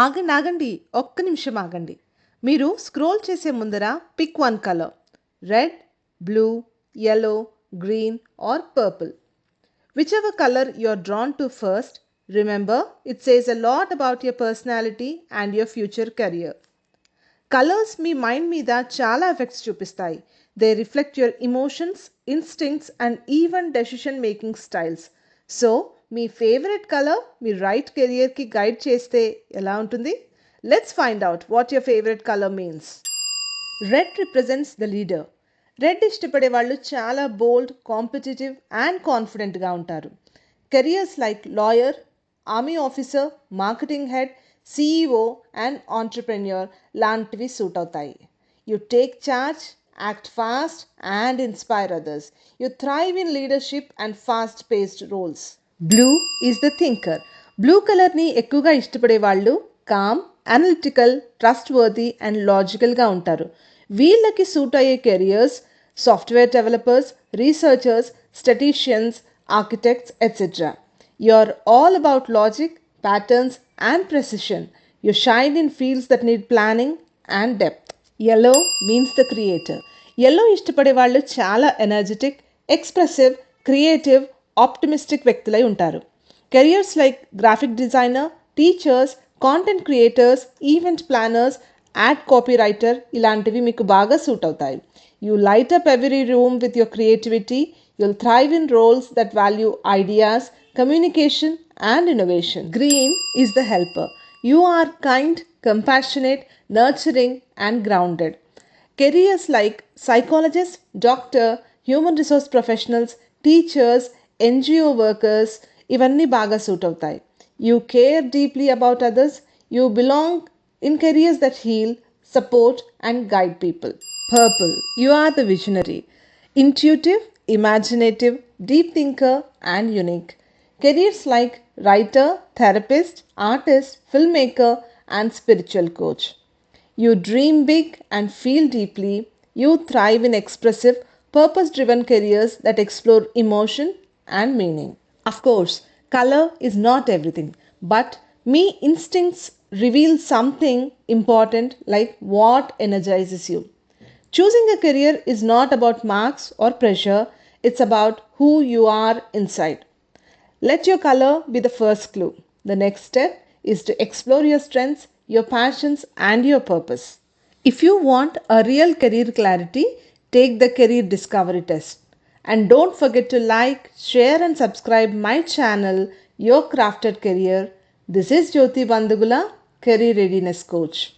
ఆగండి ఆగండి ఒక్క నిమిషం ఆగండి. మీరు స్క్రోల్ చేసే ముందర pick one colour. Red, blue, yellow, green or purple. Whichever color you're drawn to first, remember it says a lot about your personality and your future career. Colours మీ mind మీద చాలా ఎఫెక్ట్స్ చూపిస్తాయి. They reflect your emotions, instincts and even decision making styles. So మీ favourite colour మీ right కెరియర్కి guide చేస్తే ఎలా ఉంటుంది? Let's find out what your favourite colour means. Red represents the leader. Red ఇష్టపడే వాళ్ళు చాలా బోల్డ్, కాంపిటేటివ్ అండ్ కాన్ఫిడెంట్గా ఉంటారు. Careers like lawyer, army officer, marketing head, CEO and entrepreneur లాంటివి సూట్ అవుతాయి. You take charge, act fast and inspire others. You thrive in leadership and fast paced roles. Blue is the thinker. Blue కలర్ని ఎక్కువగా ఇష్టపడే వాళ్ళు calm, analytical, trust and లాజికల్గా ఉంటారు. వీళ్ళకి suit అయ్యే careers software developers, researchers, statisticians, architects etcetera. You're all about logic, patterns, and precision. You shine in fields that need planning and depth. Yellow means the creator. Yellow ఇష్టపడే వాళ్ళు చాలా energetic, expressive, creative, optimistic వ్యక్తులై ఉంటారు. Careers like graphic designer, teachers, content creators, event planners, add copy writer ఇలాంటివి మీకు బాగా suit అవుతాయి. You light up every room with your creativity. You'll thrive in roles that value ideas, communication, and innovation. Green is the helper. You are kind, compassionate, nurturing, and grounded. Careers like psychologists, doctor, human resource professionals, teachers, NGO workers, ఇవన్నీ బాగా suit అవుతాయి. You care deeply about others. You belong in careers that heal, support, and guide people. Purple, you are the visionary. Intuitive, imaginative, deep thinker, and unique. Careers like writer, therapist, artist, filmmaker, and spiritual coach. You dream big and feel deeply. You thrive in expressive, purpose driven careers that explore emotion and meaning. Of course, color is not everything, but me instincts reveal something important like what energizes you. Choosing a career is not about marks or pressure, it's about who you are inside. Let your color be the first clue. The next step is to explore your strengths, your passions, and your purpose. If you want a real career clarity, take the career discovery test. And don't forget to like, share, and subscribe my channel, Your Crafted Career. This is Jyoti Bandugula, Career Readiness Coach.